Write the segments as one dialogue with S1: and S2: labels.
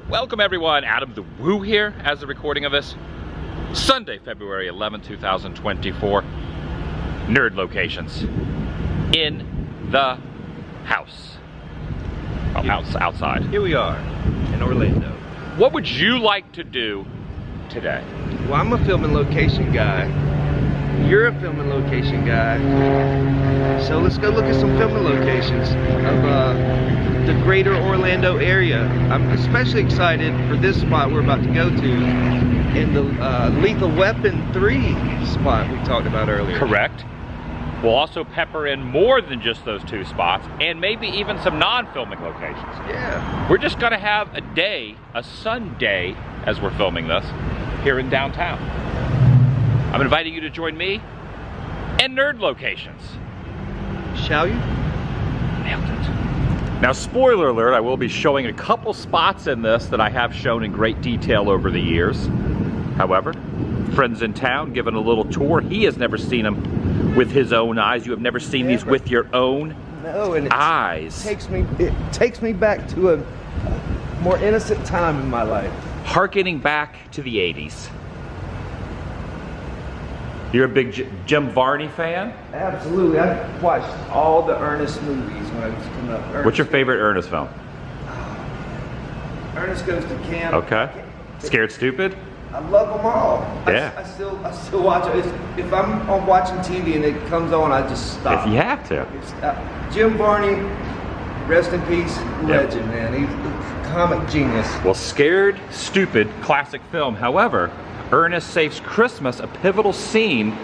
S1: Welcome everyone, Adam the Woo here as the recording of this Sunday, February 11, 2024. Nerd locations in the house. Oh, outside.
S2: Here we are in Orlando.
S1: What would you like to do today?
S2: Well, I'm a film and location guy. You're a film and location guy. So let's go look at some film and locations of the greater Orlando area. I'm especially excited for this spot we're about to go to in the Lethal Weapon 3 spot we talked about earlier.
S1: Correct. We'll also pepper in more than just those two spots and maybe even some non-filming locations.
S2: Yeah.
S1: We're just gonna have a day, a Sunday, as we're filming this, here in downtown. I'm inviting you to join me in nerd locations.
S2: Shall you?
S1: Nailed it. Now, spoiler alert, I will be showing a couple spots in this that I have shown in great detail over the years. However, friends in town giving a little tour. He has never seen them with his own eyes. You have never seen these with your own eyes.
S2: It takes me back to a more innocent time in my life.
S1: Harkening back to the 80s. You're a big Jim Varney fan?
S2: Absolutely. I've watched all the Ernest movies when I was coming up.
S1: What's your favorite Ernest film?
S2: Ernest Goes to Camp.
S1: Okay. Scared Stupid?
S2: I love them all.
S1: Yeah.
S2: I still watch it. If I'm on watching TV and it comes on, I just stop.
S1: If you have to.
S2: Jim Varney, rest in peace, legend, man. He's a comic genius.
S1: Well, Scared Stupid, classic film. However, Ernest Saves Christmas, a pivotal scene,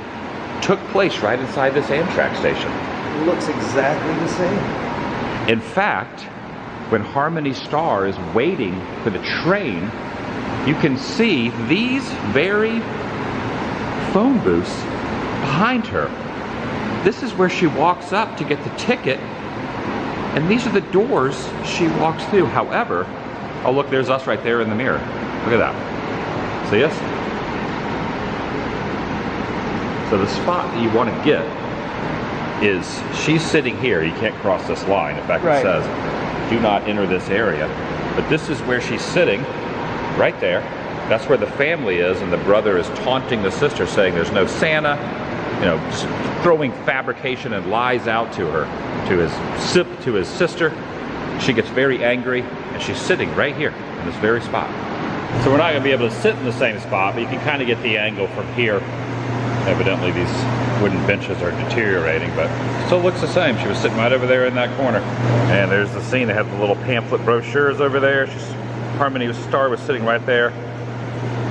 S1: took place right inside this Amtrak station.
S2: It looks exactly the same.
S1: In fact, when Harmony Star is waiting for the train, you can see these very phone booths behind her. This is where she walks up to get the ticket, and these are the doors she walks through. However, oh look, there's us right there in the mirror. Look at that. See us? So the spot that you want to get is, she's sitting here. You can't cross this line. In fact, it says, do not enter this area. But this is where she's sitting, right there. That's where the family is, and the brother is taunting the sister, saying there's no Santa, you know, throwing fabrication and lies out to her, to his sister. She gets very angry, and she's sitting right here in this very spot. So we're not going to be able to sit in the same spot, but you can kind of get the angle from here. Evidently these wooden benches are deteriorating, but still looks the same. She was sitting right over there in that corner. And there's the scene. They have the little pamphlet brochures over there. Harmony Star was sitting right there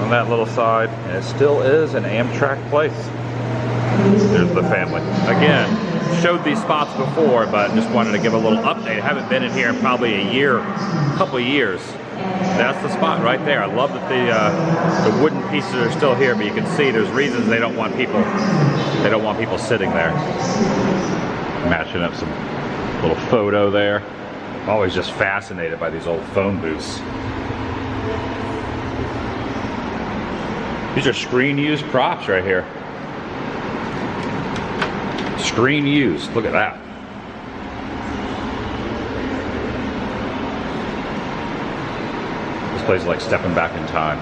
S1: on that little side. And it still is an Amtrak place. There's the family. Again, showed these spots before, but just wanted to give a little update. I haven't been in here in probably a couple of years. That's the spot right there. I love that the wooden pieces are still here, but you can see there's reasons they don't want people sitting there. Matching up some little photo there. I'm always just fascinated by these old phone booths. These are screen used props right here. Screen used. Look at that. This place is like stepping back in time.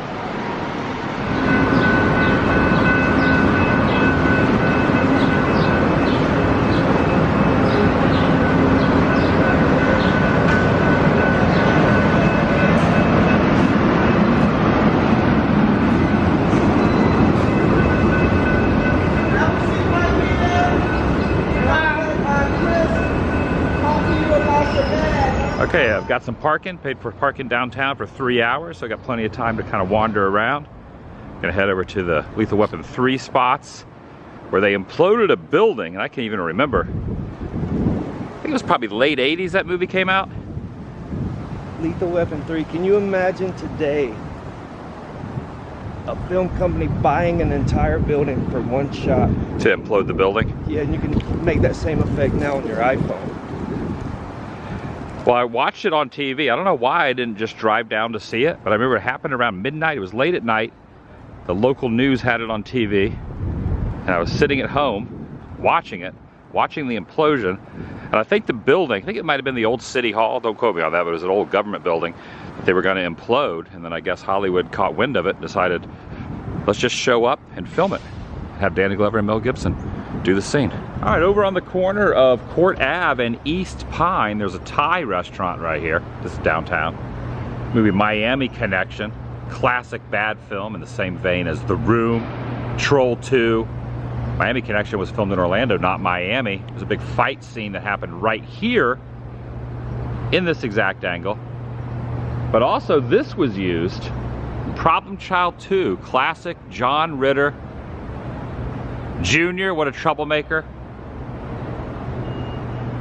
S1: Okay, I've got some parking, paid for parking downtown for 3 hours, so I got plenty of time to kind of wander around. Gonna head over to the Lethal Weapon 3 spots where they imploded a building, and I can't even remember. I think it was probably late 80s that movie came out.
S2: Lethal Weapon 3, can you imagine today a film company buying an entire building for one shot?
S1: To implode the building?
S2: Yeah, and you can make that same effect now on your iPhone.
S1: Well, I watched it on TV. I don't know why I didn't just drive down to see it, but I remember it happened around midnight. It was late at night. The local news had it on TV, and I was sitting at home watching it. watching the implosion. And I think the building, I think it might have been the old City Hall, don't quote me on that, but it was an old government building that they were going to implode. And then I guess Hollywood caught wind of it and decided, let's just show up and film it. Have Danny Glover and Mel Gibson do the scene. All right, over on the corner of Court Ave and East Pine, there's a Thai restaurant right here. This is downtown. Movie Miami Connection. Classic bad film in the same vein as The Room, Troll 2. Miami Connection was filmed in Orlando, not Miami. There's a big fight scene that happened right here in this exact angle. But also this was used in Problem Child 2, classic John Ritter Jr., what a troublemaker.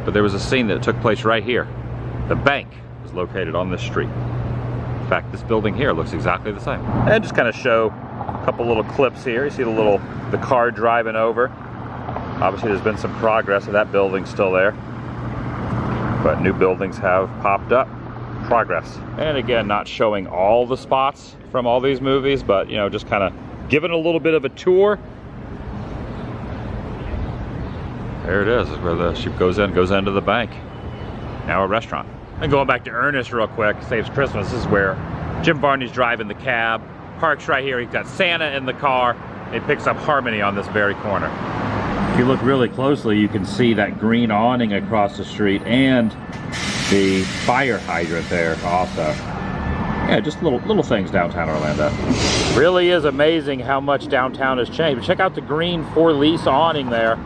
S1: But there was a scene that took place right here. The bank was located on this street. In fact, this building here looks exactly the same. And just kind of show a couple little clips here. You see the car driving over. Obviously there's been some progress, and that building's still there. But new buildings have popped up. Progress. And again, not showing all the spots from all these movies, but you know, just kind of giving a little bit of a tour. There it is where the ship goes into the bank. Now a restaurant. And going back to Ernest real quick, Saves Christmas, this is where Jim Varney's driving the cab, parks right here, he's got Santa in the car, it picks up Harmony on this very corner. If you look really closely, you can see that green awning across the street and the fire hydrant there also. Yeah, just little things downtown Orlando. Really is amazing how much downtown has changed. But check out the green for lease awning there.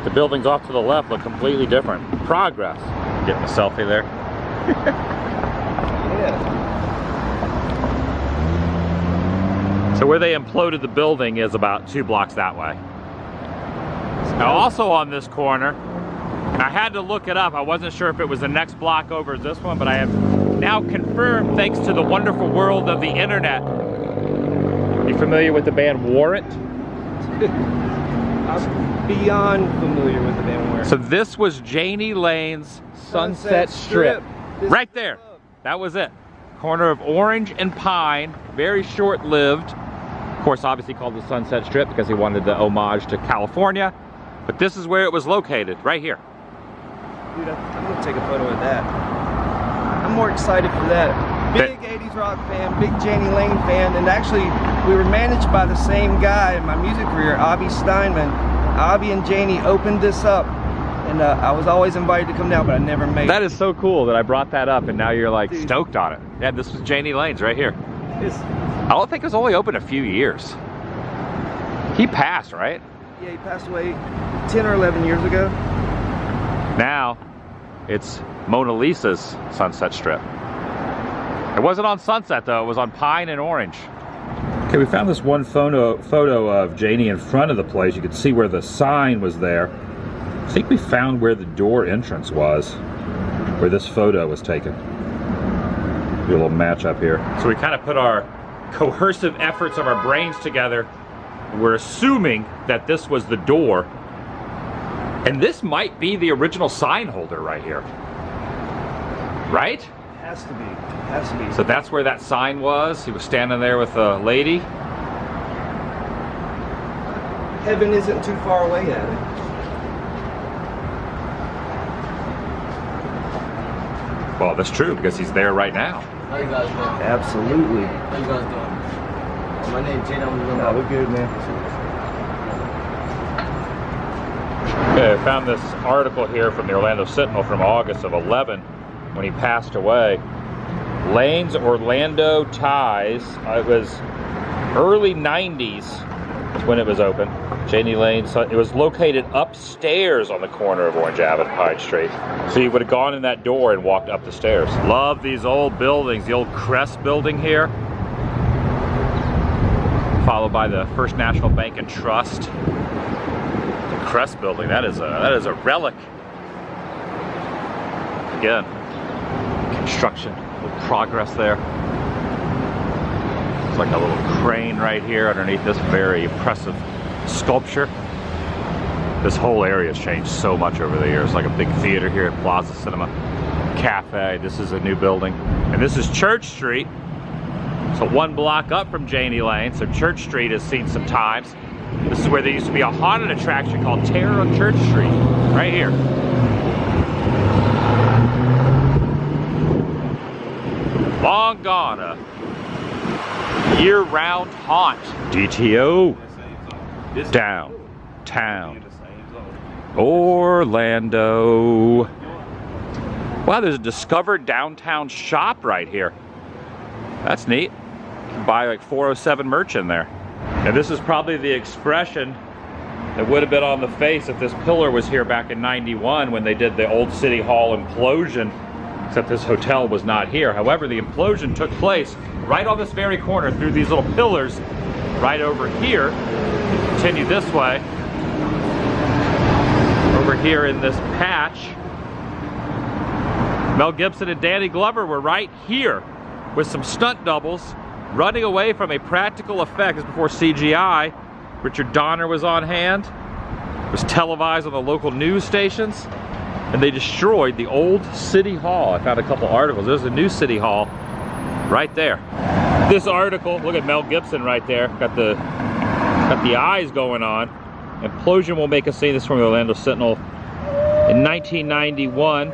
S1: The buildings off to the left look completely different. Progress. Getting a selfie there.
S2: Yeah.
S1: So where they imploded the building is about 2 blocks that way. Now also on this corner, I had to look it up. I wasn't sure if it was the next block over as this one, but I have now confirmed, thanks to the wonderful world of the internet. You familiar with the band Warrant?
S2: I'm beyond familiar with the band Warrant.
S1: So this was Janie Lane's Sunset Strip. Right there. That was it. Corner of Orange and Pine. Very short-lived. Of course, obviously called the Sunset Strip because he wanted the homage to California. But this is where it was located, right here.
S2: Dude, I'm gonna take a photo of that. I'm more excited for that. Big 80s rock fan, big Janie Lane fan, and actually we were managed by the same guy in my music career, Avi Steinman. Avi and Janie opened this up, and I was always invited to come down, but I never made it.
S1: That is so cool that I brought that up, and now you're like stoked on it. Yeah, this was Janie Lane's right here. I don't think it was only open a few years. He passed, right?
S2: Yeah, he passed away 10 or 11 years ago.
S1: Now, it's Mona Lisa's Sunset Strip. It wasn't on Sunset though, it was on Pine and Orange. Okay, we found this one photo of Janie in front of the place. You could see where the sign was there. I think we found where the door entrance was, where this photo was taken. Do a little match up here. So we kind of put our coercive efforts of our brains together. We're assuming that this was the door. And this might be the original sign holder right here. Right?
S2: Has to be. Has to be.
S1: So that's where that sign was. He was standing there with a lady.
S2: Heaven isn't too far away at it.
S1: Well, that's true because he's there right now.
S3: How you guys doing?
S2: Absolutely.
S3: How you guys doing? My name's Jane.
S2: No, we're good, man.
S1: Okay, I found this article here from the Orlando Sentinel from August of 11 when he passed away. Lane's Orlando ties. It was early 90s when it was open. Janie Lane, it was located upstairs on the corner of Orange Ave and Pine Street. So you would have gone in that door and walked up the stairs. Love these old buildings. The old Crest building here, followed by the First National Bank and Trust. The Crest building, that is a relic. Again, construction, little progress there. It's like a little crane right here underneath this very impressive sculpture. This whole area has changed so much over the years. Like a big theater here at Plaza Cinema Cafe. This is a new building. And this is Church Street. So 1 block up from Janie Lane. So Church Street has seen some times. This is where there used to be a haunted attraction called Terror on Church Street, right here. Long gone, a year-round haunt. GTO downtown Orlando. Wow, there's a discovered downtown shop right here. That's neat. You can buy like 407 merch in there. And this is probably the expression that would have been on the face if this pillar was here back in '91 when they did the old City Hall implosion, except this hotel was not here. However, the implosion took place right on this very corner through these little pillars right over here. Continue this way. Over here in this patch. Mel Gibson and Danny Glover were right here with some stunt doubles running away from a practical effect. This is before CGI. Richard Donner was on hand. It was televised on the local news stations. And they destroyed the old City Hall. I found a couple articles. There's the new City Hall right there. This article, look at Mel Gibson right there. Got the eyes going on. Implosion will make a scene. This is from the Orlando Sentinel. In 1991,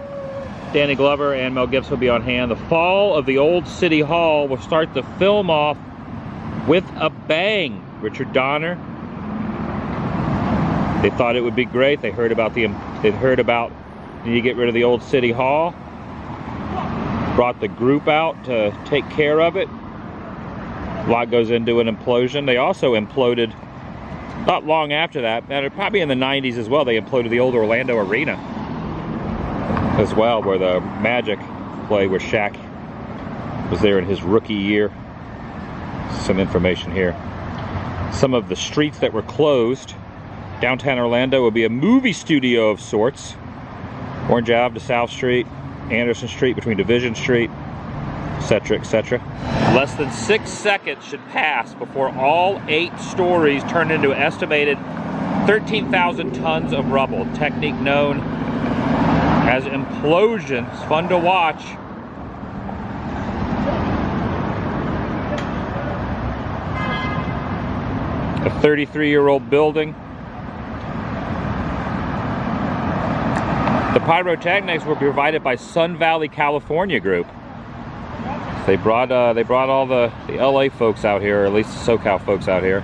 S1: Danny Glover and Mel Gibson will be on hand. The fall of the old City Hall will start the film off with a bang. Richard Donner. They thought it would be great. They heard about you need to get rid of the old City Hall. Brought the group out to take care of it. A lot goes into an implosion. They also imploded not long after that, and probably in the 90s as well, they imploded the old Orlando Arena as well, where the Magic played, where Shaq was there in his rookie year. Some information here. Some of the streets that were closed. Downtown Orlando will be a movie studio of sorts. Orange Ave to South Street, Anderson Street between Division Street, etc., etc. Less than 6 seconds should pass before all 8 stories turn into an estimated 13,000 tons of rubble. Technique known as implosion. It's fun to watch. A 33-year-old building. The pyrotechnics were provided by Sun Valley, California group. They brought all the LA folks out here, or at least the SoCal folks out here.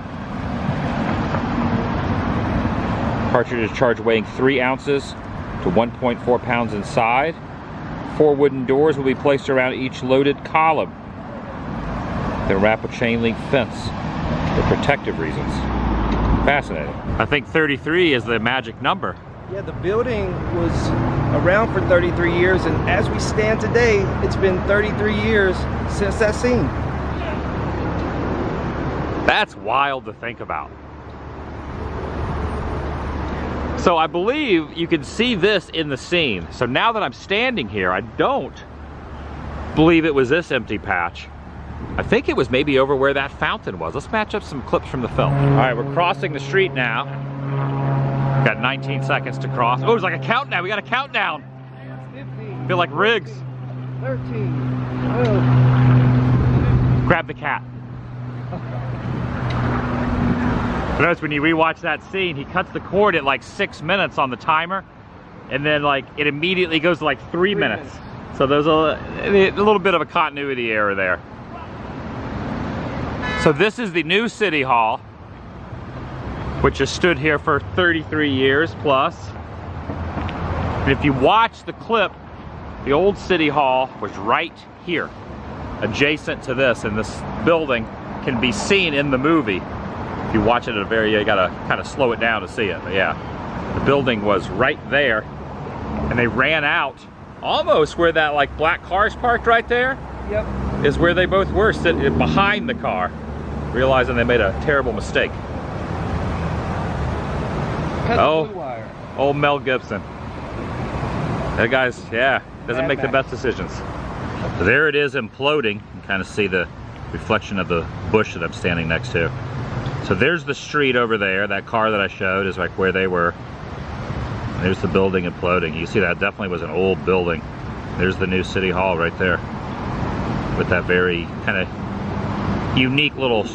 S1: Cartridges charge weighing 3 ounces to 1.4 pounds inside. 4 wooden doors will be placed around each loaded column. Then wrap a chain link fence for protective reasons. Fascinating. I think 33 is the magic number.
S2: Yeah, the building was around for 33 years, and as we stand today, it's been 33 years since that scene.
S1: That's wild to think about. So I believe you can see this in the scene. So now that I'm standing here, I don't believe it was this empty patch. I think it was maybe over where that fountain was. Let's match up some clips from the film. All right, we're crossing the street now. Got 19 seconds to cross. Oh, it's like a countdown. We got a countdown.
S2: 15.
S1: Feel like Riggs.
S2: 13.
S1: Grab the cat. Notice when you rewatch that scene, he cuts the cord at like 6 minutes on the timer, and then like it immediately goes to like 3 minutes. So there's a little bit of a continuity error there. So this is the new City Hall, which has stood here for 33 years plus. And if you watch the clip, the old City Hall was right here, adjacent to this, and this building can be seen in the movie. If you watch it at a you gotta kind of slow it down to see it, but yeah. The building was right there, and they ran out almost where that like black car's parked right there.
S2: Yep.
S1: Is where they both were, sitting behind the car, realizing they made a terrible mistake. Oh, old Mel Gibson. That guy's, yeah, doesn't make the best decisions. So there it is imploding. You can kind of see the reflection of the bush that I'm standing next to. So there's the street over there. That car that I showed is like where they were. There's the building imploding. You see that definitely was an old building. There's the new City Hall right there, with that very kind of unique little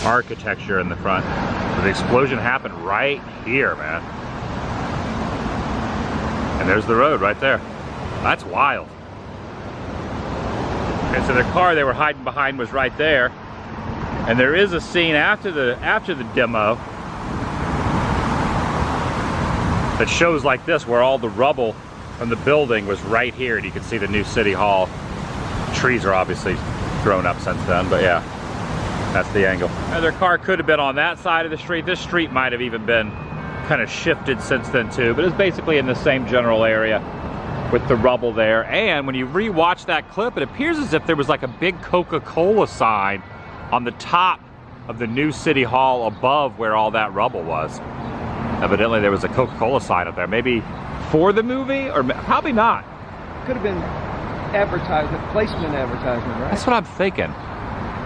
S1: architecture in the front. But the explosion happened right here, man. And there's the road right there. That's wild. And so the car they were hiding behind was right there. And there is a scene after the demo that shows like this, where all the rubble from the building was right here, and you can see the new City Hall. Trees are obviously grown up since then, but yeah, that's the angle. Now, their car could have been on that side of the street. This street might have even been kind of shifted since then too, but it's basically in the same general area with the rubble there. And when you re-watch that clip, it appears as if there was like a big Coca-Cola sign on the top of the new City Hall above where all that rubble was. Evidently there was a Coca-Cola sign up there, maybe for the movie, or probably not.
S2: Could have been advertisement, placement advertisement, right?
S1: That's what I'm thinking.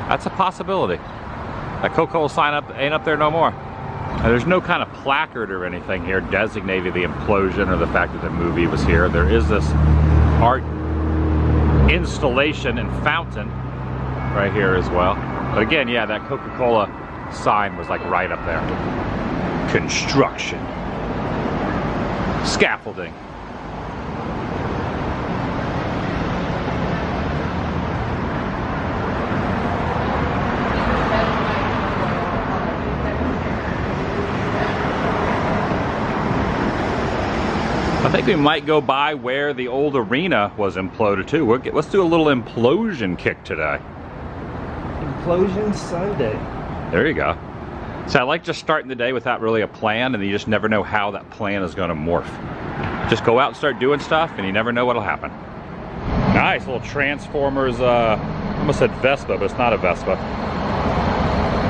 S1: That's a possibility. That Coca-Cola sign ain't up there no more. Now, there's no kind of placard or anything here designating the implosion or the fact that the movie was here. There is this art installation and fountain right here as well. But again, yeah, that Coca-Cola sign was like right up there. Construction. Scaffolding. I think we might go by where the old arena was imploded too. Let's do a little implosion kick today.
S2: Implosion Sunday.
S1: There you go. So I like just starting the day without really a plan, and you just never know how that plan is going to morph. Just go out and start doing stuff, and you never know what'll happen. Nice little Transformers, I almost said Vespa, but it's not a Vespa.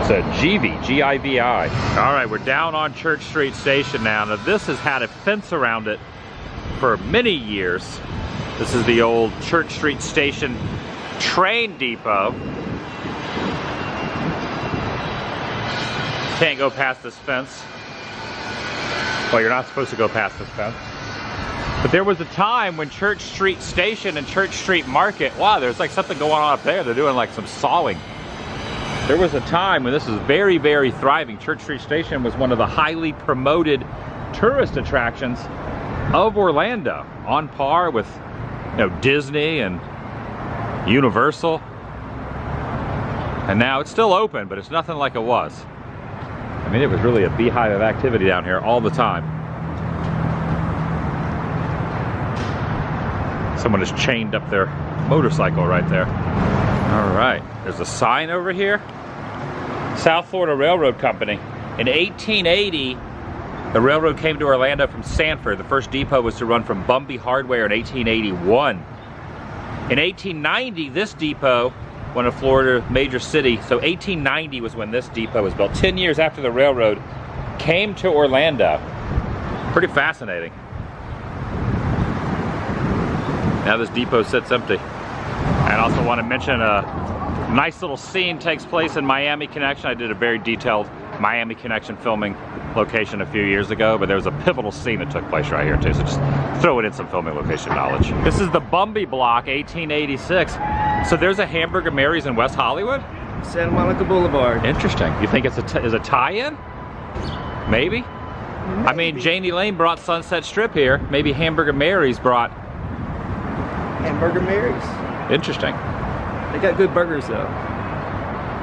S1: It's a Givi, G-I-V-I. All right, we're down on Church Street Station now. Now this has had a fence around it for many years. This is the old Church Street Station train depot. Can't go past this fence. Well, you're not supposed to go past this fence. But there was a time when Church Street Station and Church Street Market, wow, there's like something going on up there. They're doing like some sawing. There was a time when this was very, very thriving. Church Street Station was one of the highly promoted tourist attractions of Orlando, on par with, you know, Disney and Universal. And now it's still open, but it's nothing like it was. I mean, it was really a beehive of activity down here all the time. Someone has chained up their motorcycle right there. All right, there's a sign over here. South Florida Railroad Company. In 1880, the railroad came to Orlando from Sanford. The first depot was to run from Bumby Hardware in 1881. In 1890, this depot, one of Florida's major city, so 1890 was when this depot was built, 10 years after the railroad came to Orlando. Pretty fascinating. Now this depot sits empty. I also want to mention a nice little scene takes place in Miami Connection. I did a very detailed Miami Connection filming location a few years ago, but there was a pivotal scene that took place right here too, so just throw it in some filming location knowledge. This is the Bumby Block, 1886. So there's a Hamburger Mary's in West Hollywood?
S2: Santa Monica Boulevard.
S1: Interesting. You think it's a tie-in? Maybe? I mean, Janie Lane brought Sunset Strip here. Maybe Hamburger Mary's brought...
S2: Hamburger Mary's.
S1: Interesting.
S2: They got good burgers though.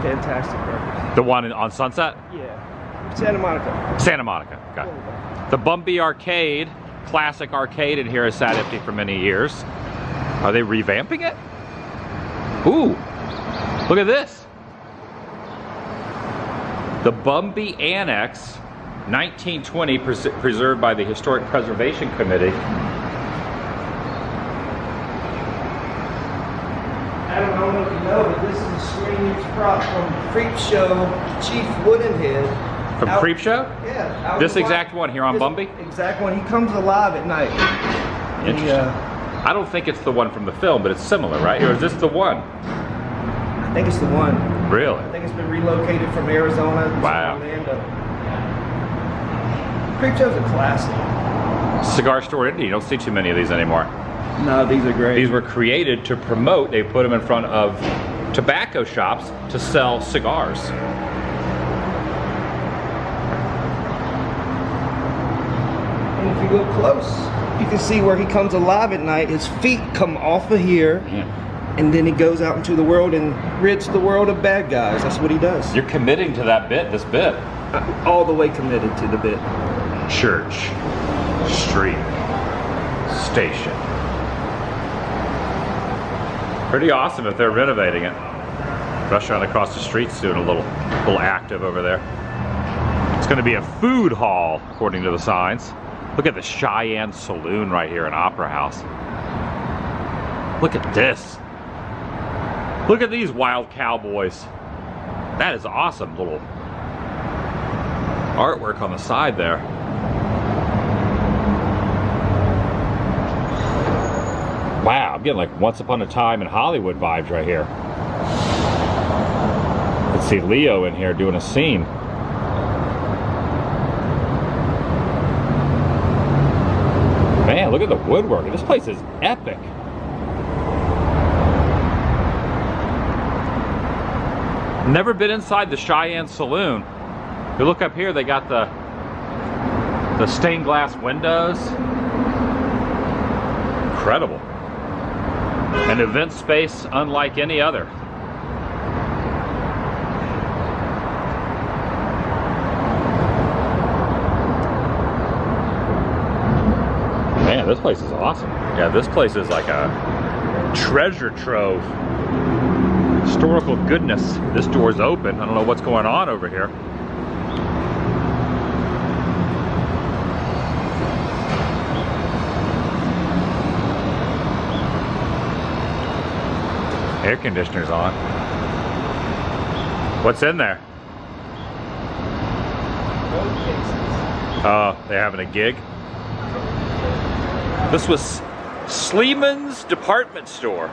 S2: Fantastic burgers.
S1: The one on Sunset?
S2: Yeah. Santa Monica.
S1: Santa Monica, got it. The Bumby Arcade, classic arcade in here, has sat empty for many years. Are they revamping it? Ooh, look at this. The Bumby Annex, 1920, preserved by the Historic Preservation Committee.
S2: I don't know if you know, but this is a screen prop from Creepshow Chief Woodenhead.
S1: From Creepshow?
S2: Yeah.
S1: This exact one here on Bumby?
S2: Exact one. He comes alive at night.
S1: Interesting. I don't think it's the one from the film, but it's similar, right? Or is this the one?
S2: I think it's the one.
S1: Really?
S2: I think it's been relocated from Arizona to Orlando. Creepshow's a classic.
S1: Cigar store Indy. You don't see too many of these anymore.
S2: No, these are great.
S1: These were created to promote. They put them in front of tobacco shops to sell cigars.
S2: if you look close, you can see where he comes alive at night. His feet come off of here, and then he goes out into the world and rids the world of bad guys. That's what he does.
S1: You're committing to that bit, this bit.
S2: I'm all the way committed to the bit.
S1: Church, street, station. Pretty awesome if they're renovating it. Restaurant across the street's doing a little active over there. It's going to be a food hall, according to the signs. Look at the Cheyenne Saloon right here in Opera House. Look at this. Look at these wild cowboys. That is awesome. Little artwork on the side there. Wow, I'm getting like Once Upon a Time in Hollywood vibes right here. Let's see Leo in here doing a scene. Man, look at the woodwork. This place is epic. Never been inside the Cheyenne Saloon. If you look up here, they got the stained glass windows. Incredible. An event space unlike any other. Man, this place is awesome. Yeah, this place is like a treasure trove. Historical goodness. This door's open. I don't know what's going on over here. Air conditioner's on. What's in there? Oh, they're having a gig? This was Sleeman's Department Store.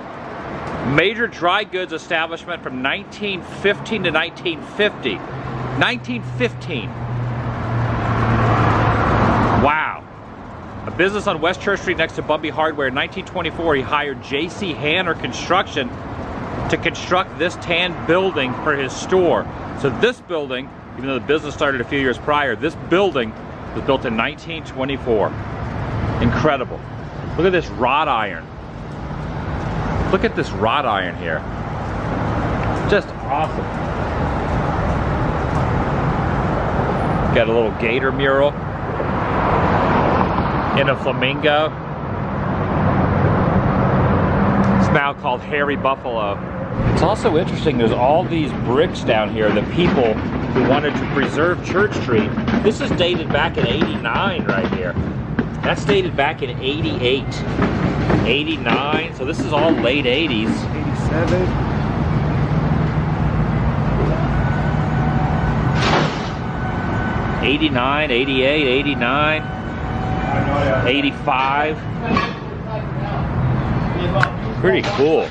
S1: Major dry goods establishment from 1915 to 1950. 1915. Wow. A business on West Church Street next to Bumby Hardware. In 1924, he hired J.C. Hanner Construction to construct this tan building for his store. So this building, even though the business started a few years prior, this building was built in 1924. Incredible. Look at this wrought iron. Look at this wrought iron here. Just awesome. Got a little gator mural in a flamingo. It's now called Hairy Buffalo. It's also interesting, there's all these bricks down here, the people who wanted to preserve Church Street. This is dated back in '89 right here. That's dated back in '88. 89, so this is all late 80s.
S2: 87.
S1: 89, 88, 89, 85. Pretty cool.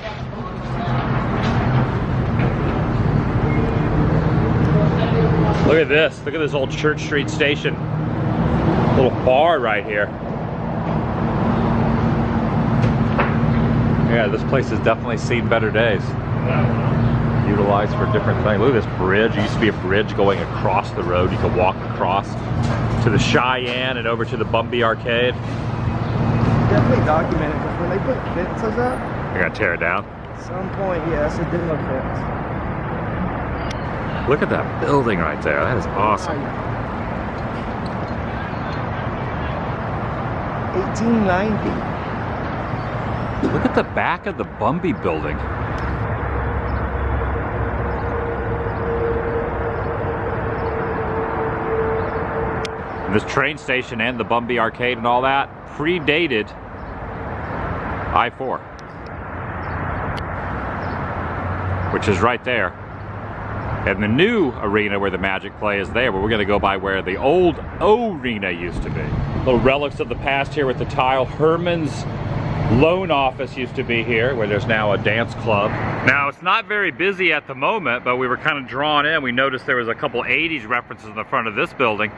S1: Look at this. Look at this old Church Street station. Little bar right here. Yeah, this place has definitely seen better days. Utilized for different things. Look at this bridge. It used to be a bridge going across the road. You could walk across to the Cheyenne and over to the Bumby Arcade.
S2: Definitely documented because when they put fences up,
S1: You're gonna tear it down?
S2: at some point, yes, it did look fence.
S1: Look at that building right there. That is awesome.
S2: 1890.
S1: Look at the back of the Bumby building. And this train station and the Bumby Arcade and all that predated I-4, which is right there. And the new arena where the Magic play is there, but we're gonna go by where the old O-Arena used to be. Little relics of the past here with the tile. Herman's loan office used to be here, where there's now a dance club. Now, it's not very busy at the moment, but we were kind of drawn in. We noticed there was a couple 80s references in the front of this building.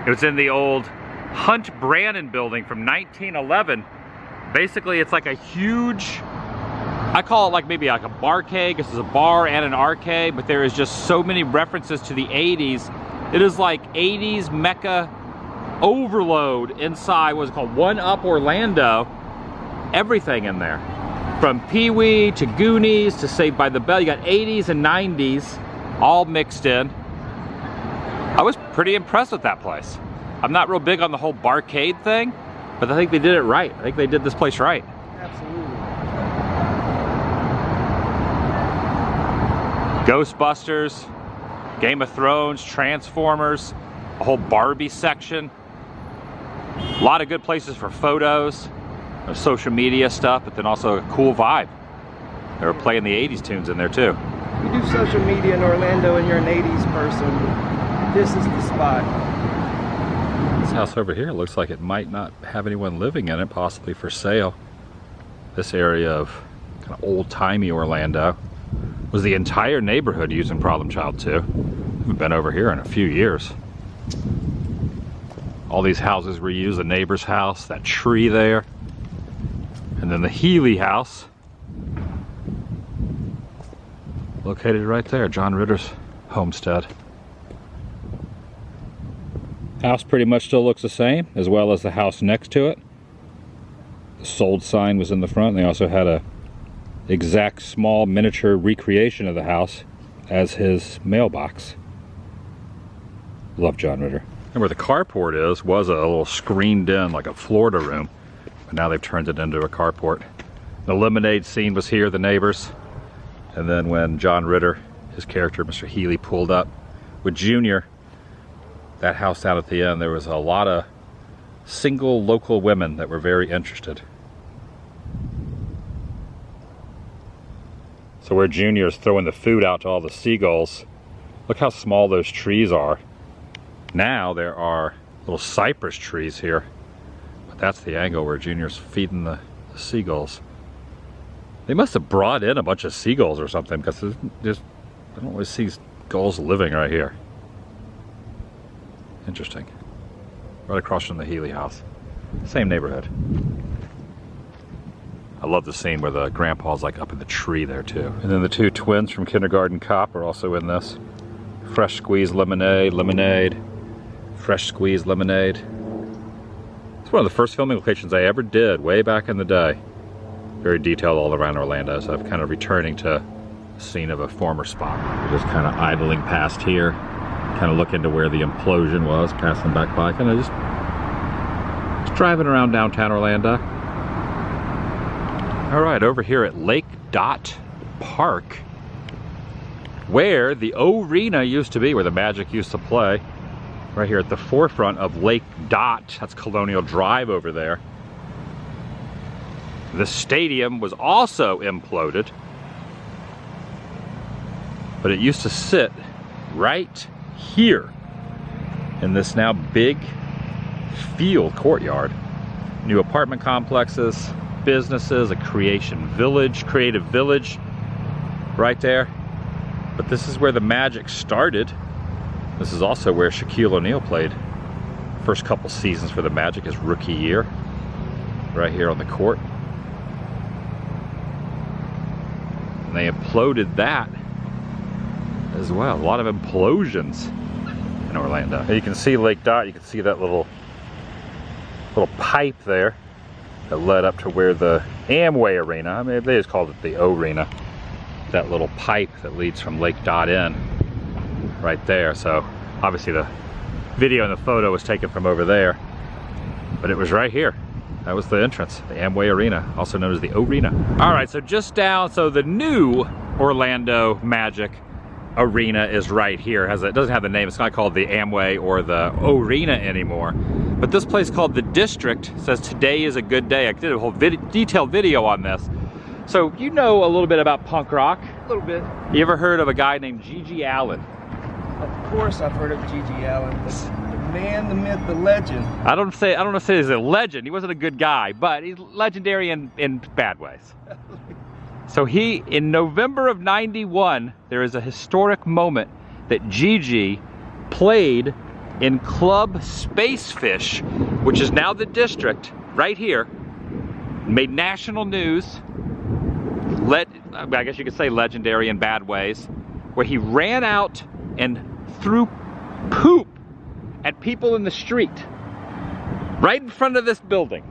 S1: It was in the old Hunt Brannon building from 1911. Basically, it's like a huge, I call it like maybe like a barcade. This is a bar and an arcade, but there is just so many references to the 80s. It is like 80s Mecca overload inside what's called One Up Orlando. Everything in there. From Pee-wee to Goonies to Saved by the Bell. You got 80s and 90s all mixed in. I was pretty impressed with that place. I'm not real big on the whole barcade thing, but I think they did it right. I think they did this place right.
S2: Absolutely.
S1: Ghostbusters, Game of Thrones, Transformers, a whole Barbie section. A lot of good places for photos, social media stuff, but then also a cool vibe. They were playing the 80s tunes in there too.
S2: You do social media in Orlando and you're an 80s person, this is the spot.
S1: This house over here looks like it might not have anyone living in it, possibly for sale. This area of kind of old-timey Orlando was the entire neighborhood using Problem Child 2. Haven't been over here in a few years. All these houses reuse the neighbor's house, that tree there, and then the Healy house, located right there, John Ritter's homestead. House pretty much still looks the same, as well as the house next to it. The sold sign was in the front. They also had a exact small miniature recreation of the house as his mailbox. Love John Ritter. And where the carport is was a little screened in, like a Florida room, but now they've turned it into a carport. The lemonade scene was here, the neighbors. And then when John Ritter, his character, Mr. Healy, pulled up with Junior, that house down at the end, there was a lot of single local women that were very interested. So where Junior's throwing the food out to all the seagulls, look how small those trees are. Now there are little cypress trees here, but that's the angle where Junior's feeding the seagulls. They must have brought in a bunch of seagulls or something, because I don't always see gulls living right here. Interesting. Right across from the Healy house. Same neighborhood. I love the scene where the grandpa's like up in the tree there too. And then the two twins from Kindergarten Cop are also in this. Fresh squeezed lemonade, lemonade, fresh squeezed lemonade. It's one of the first filming locations I ever did way back in the day. Very detailed all around Orlando, so I'm kind of returning to the scene of a former spot. We're just kind of idling past here, kind of looking to where the implosion was, passing back by, kind of just driving around downtown Orlando. All right, over here at Lake Dot Park, where the O-Rena used to be, where the Magic used to play, right here at the forefront of Lake Dot. That's Colonial Drive over there. The stadium was also imploded, but it used to sit right here in this now big field courtyard. New apartment complexes, businesses, a creative village right there. But this is where the Magic started. This is also where Shaquille O'Neal played first couple seasons for the Magic, his rookie year, right here on the court. And they imploded that as well. A lot of implosions in Orlando. And you can see Lake Dot, you can see that little pipe there that led up to where the Amway Arena, I mean, they just called it the O-Rena. That little pipe that leads from Lake Dot in, right there. So obviously the video and the photo was taken from over there, but it was right here. That was the entrance, the Amway Arena, also known as the O-Rena. All right, so just down, so the new Orlando Magic Arena is right here. It doesn't have the name, it's not called the Amway or the O-Rena anymore. But this place called The District says today is a good day. I did a whole detailed video on this. So you know a little bit about punk rock.
S2: A little bit.
S1: You ever heard of a guy named G.G. Allen?
S2: Of course I've heard of G.G. Allen. The man, the myth, the legend.
S1: I don't know if he's a legend. He wasn't a good guy, but he's legendary in bad ways. So in November of '91, there is a historic moment that Gigi played in Club Spacefish, which is now The District, right here. Made national news. I guess you could say legendary in bad ways, where he ran out and threw poop at people in the street. right in front of this building.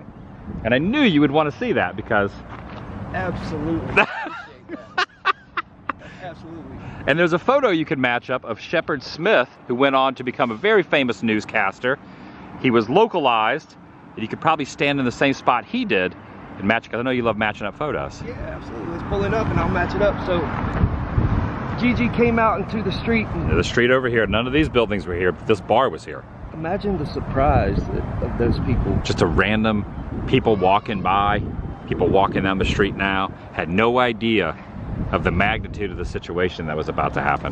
S1: And I knew you would want to see that because...
S2: Absolutely. Appreciate that. Absolutely.
S1: And there's a photo you can match up of Shepard Smith, who went on to become a very famous newscaster. He was localized, and you could probably stand in the same spot he did and match, because I know you love matching up photos.
S2: Yeah, absolutely. Let's pull it up and I'll match it up. So, Gigi came out into the street.
S1: The street over here, none of these buildings were here, but this bar was here.
S2: Imagine the surprise of those people.
S1: Just a random people walking by, people walking down the street now, had no idea of the magnitude of the situation that was about to happen.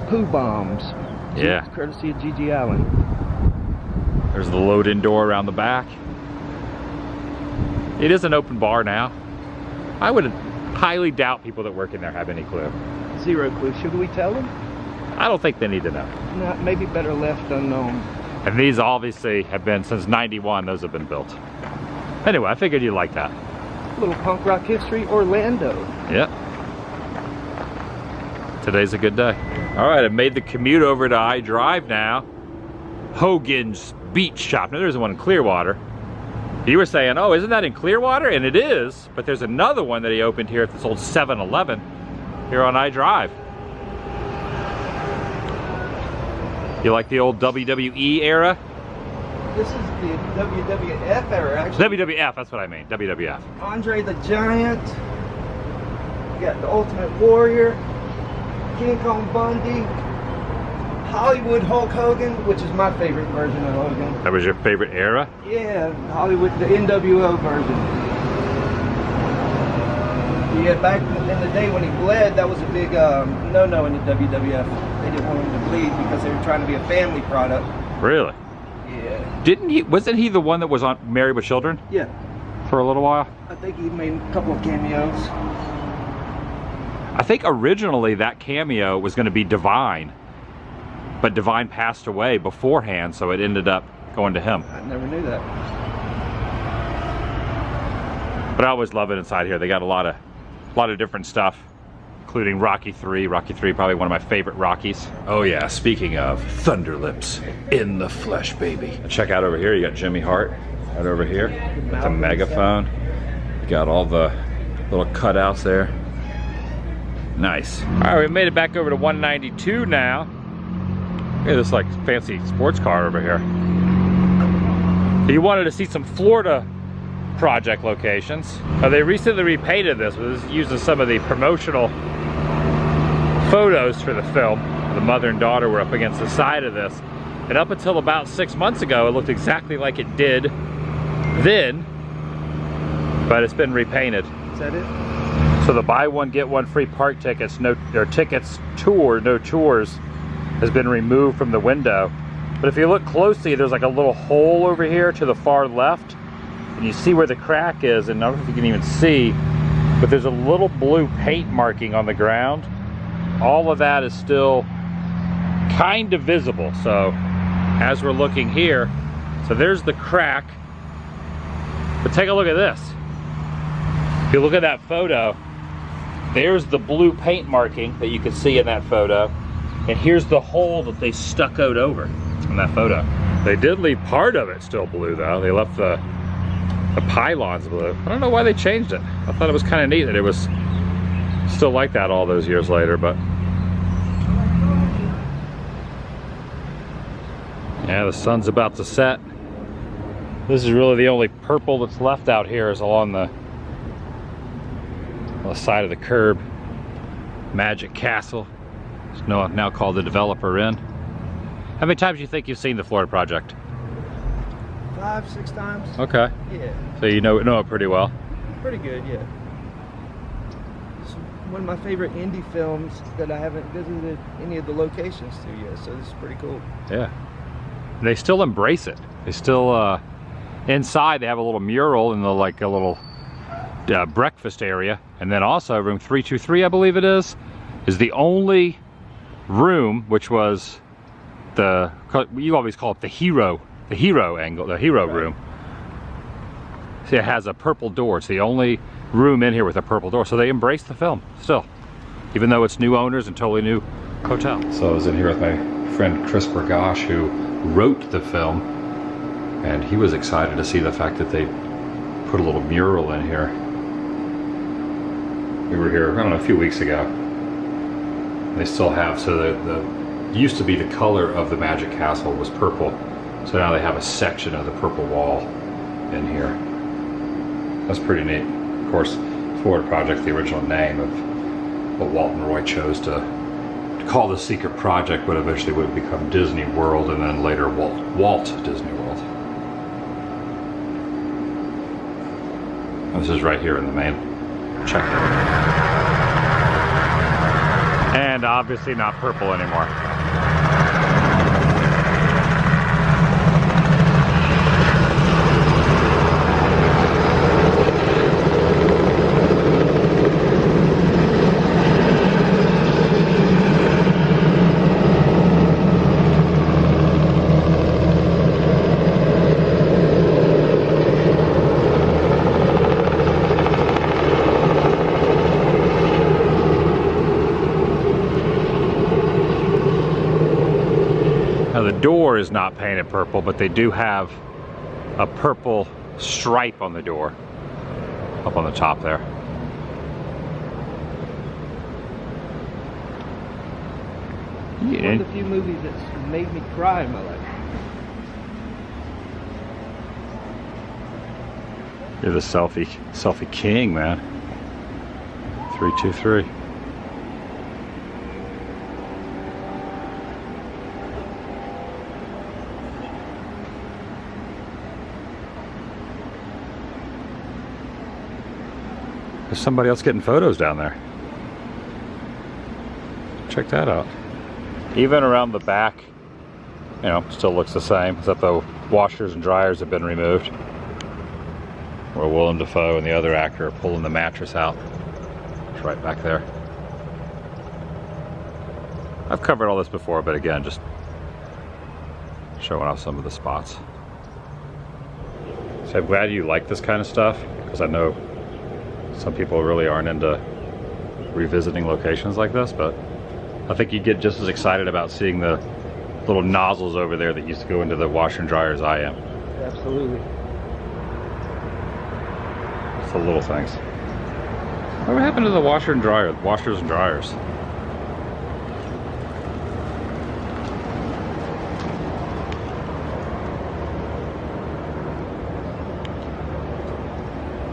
S2: Poo bombs.
S1: Yeah.
S2: Courtesy of Gigi Allen.
S1: There's the load-in door around the back. It is an open bar now. I would highly doubt people that work in there have any clue.
S2: Zero clue. Should we tell them?
S1: I don't think they need to know.
S2: No, maybe better left unknown.
S1: And these obviously have been, since '91, those have been built. Anyway, I figured you'd like that.
S2: Little punk rock history, Orlando.
S1: Yep. Today's a good day. All right, I've made the commute over to iDrive now. Hogan's Beach Shop. Now there's one in Clearwater. You were saying, oh, isn't that in Clearwater? And it is, but there's another one that he opened here at this old 7-Eleven here on iDrive. You like the old WWE era?
S2: This is the WWF era, actually.
S1: WWF, that's what I mean, WWF.
S2: Andre the Giant. You got the Ultimate Warrior. King Kong Bundy. Hollywood Hulk Hogan, which is my favorite version of Hogan.
S1: That was your favorite era?
S2: Yeah, Hollywood, the NWO version. Yeah, back in the day when he bled, that was a big no-no in the WWF. They didn't want him to bleed because they were trying to be a family product.
S1: Really?
S2: Yeah.
S1: Wasn't he the one that was on Married with Children?
S2: Yeah.
S1: For a little while?
S2: I think he made a couple of cameos.
S1: I think originally that cameo was going to be Divine, but Divine passed away beforehand, so it ended up going to him.
S2: I never knew that.
S1: But I always love it inside here. They got a lot of different stuff, including Rocky 3. Rocky 3, probably one of my favorite Rockies. Oh yeah, speaking of Thunderlips in the flesh, baby. Check out over here, you got Jimmy Hart right over here. The megaphone. You got all the little cutouts there. Nice. All right, we made it back over to 192 now. Look at this like fancy sports car over here. You wanted to see some Florida project locations. They recently repainted this. This is using some of the promotional photos for the film. The mother and daughter were up against the side of this. And up until about 6 months ago, it looked exactly like it did then, but it's been repainted.
S2: Is that it?
S1: So the buy one, get one free park tickets, no tours, has been removed from the window. But if you look closely, there's like a little hole over here to the far left. And you see where the crack is, and I don't know if you can even see, but there's a little blue paint marking on the ground. All of that is still kind of visible. So as we're looking here, so there's the crack. But take a look at this. If you look at that photo, there's the blue paint marking that you can see in that photo. And here's the hole that they stuccoed over in that photo. They did leave part of it still blue though. They left the pylons blue. I don't know why they changed it. I thought it was kind of neat that it was still like that all those years later, but yeah, the sun's about to set. This is really the only purple that's left out here is along the side of the curb. Magic Castle. It's now called the Developer Inn. How many times do you think you've seen the Florida project?
S2: 5, 6 times.
S1: Okay.
S2: Yeah.
S1: So you know it pretty well.
S2: Pretty good, yeah. It's one of my favorite indie films that I haven't visited any of the locations to yet, so this is pretty cool.
S1: Yeah. And they still embrace it. They still, inside they have a little mural in the, like a little breakfast area. And then also room 323, I believe it is the only room, which was you always call it the hero angle, the hero room. See, it has a purple door. It's the only room in here with a purple door. So they embrace the film still, even though it's new owners and totally new hotel. So I was in here with my friend Chris Bergosh, who wrote the film. And he was excited to see the fact that they put a little mural in here. We were here, I don't know, a few weeks ago. They still have, so the used to be the color of the Magic Castle was purple. So now they have a section of the purple wall in here. That's pretty neat. Of course, Florida Project, the original name of what Walt and Roy chose to call the secret project, but eventually would become Disney World, and then later Walt Disney World. This is right here in the main check. And obviously not purple anymore. Now the door is not painted purple, but they do have a purple stripe on the door up on the top there.
S2: One of the few movies that's made me cry in my life.
S1: You're the selfie king, man. 323. There's somebody else getting photos down there. Check that out. Even around the back, you know, still looks the same, except the washers and dryers have been removed. Where Willem Dafoe and the other actor are pulling the mattress out. It's right back there. I've covered all this before, but again, just showing off some of the spots. So I'm glad you like this kind of stuff, because I know some people really aren't into revisiting locations like this, but I think you get just as excited about seeing the little nozzles over there that used to go into the washer and dryer as I am.
S2: Absolutely.
S1: It's the little things. What happened to the washer and dryer, washers and dryers?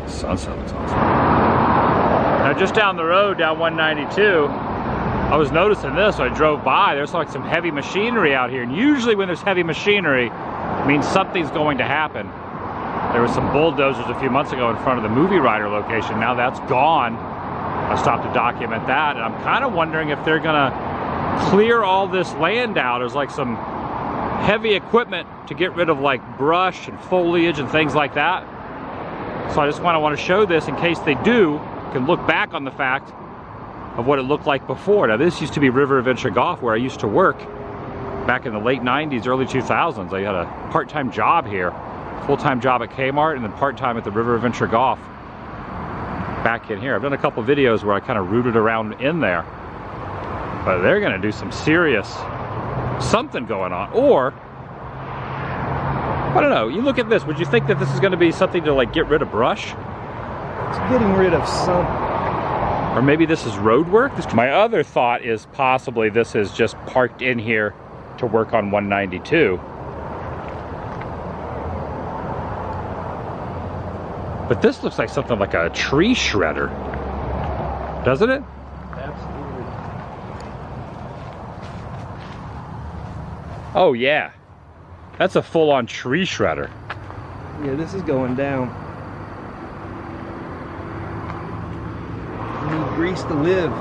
S1: Sunset looks awesome. Now just down the road, down 192, I was noticing this, so I drove by. There's like some heavy machinery out here, and usually when there's heavy machinery, it means something's going to happen. There was some bulldozers a few months ago in front of the movie rider location. Now that's gone. I stopped to document that, and I'm kind of wondering if they're gonna clear all this land out. There's like some heavy equipment to get rid of like brush and foliage and things like that. So I just want to show this in case they do, can look back on the fact of what it looked like before. Now this used to be River Adventure Golf, where I used to work back in the late 90s, early 2000s. I had a part-time job here, full-time job at Kmart, and then part-time at the River Adventure Golf back in here. I've done a couple videos where I kind of rooted around in there. But they're gonna do some serious something going on. Or, I don't know, you look at this, would you think that this is gonna be something to like get rid of brush?
S2: It's getting rid of some.
S1: Or maybe this is road work? My other thought is possibly this is just parked in here to work on 192. But this looks like something like a tree shredder, doesn't it?
S2: Absolutely.
S1: Oh yeah, that's a full-on tree shredder.
S2: Yeah, this is going down. You need grease to live.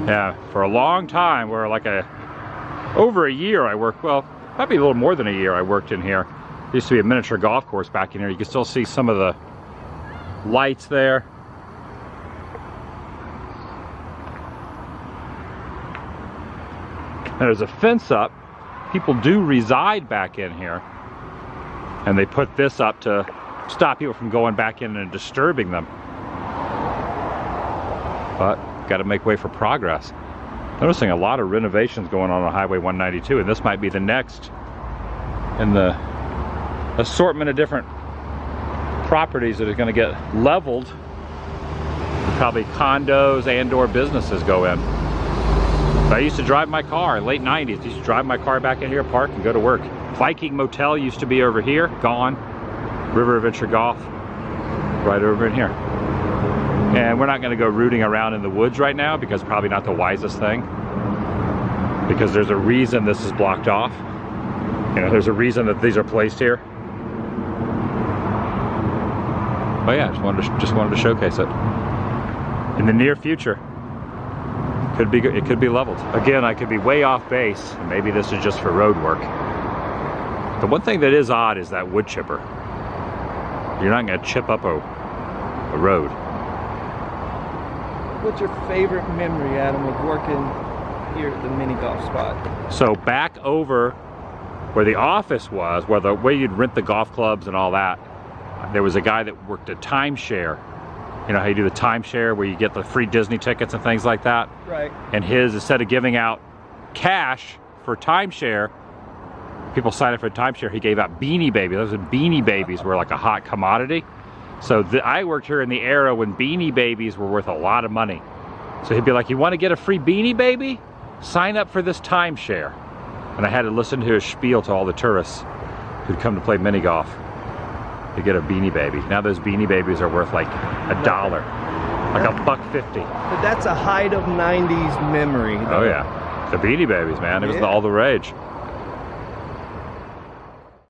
S1: Yeah, for a long time, where like over a year I worked, well, probably a little more than a year I worked in here. There used to be a miniature golf course back in here. You can still see some of the lights there. And there's a fence up. People do reside back in here. And they put this up to stop people from going back in and disturbing them. But got to make way for progress. Noticing a lot of renovations going on Highway 192, and this might be the next in the assortment of different properties that are going to get leveled. Probably condos and or businesses go in. I used to drive my car in late 90s. I used to drive my car back in here, park, and go to work. Viking Motel used to be over here, gone. River Adventure Golf, right over in here. And we're not going to go rooting around in the woods right now because probably not the wisest thing. Because there's a reason this is blocked off. You know, there's a reason that these are placed here. But yeah, just wanted to showcase it. In the near future, it could be leveled. Again, I could be way off base, and maybe this is just for road work. The one thing that is odd is that wood chipper. You're not going to chip up a road.
S2: What's your favorite memory, Adam, of working here at the mini golf spot?
S1: So back over where the office was, where you'd rent the golf clubs and all that, there was a guy that worked a timeshare. You know how you do the timeshare where you get the free Disney tickets and things like that?
S2: Right. And
S1: instead of giving out cash for timeshare, people sign up for timeshare, he gave out Beanie Babies. Those Beanie Babies were like a hot commodity. So I worked here in the era when Beanie Babies were worth a lot of money. So he'd be like, you want to get a free Beanie Baby? Sign up for this timeshare. And I had to listen to his spiel to all the tourists who'd come to play mini golf to get a Beanie Baby. Now those Beanie Babies are worth like $1, like $1.50.
S2: But that's a height of 90s memory, though.
S1: Oh yeah, the Beanie Babies, man. It was all the rage.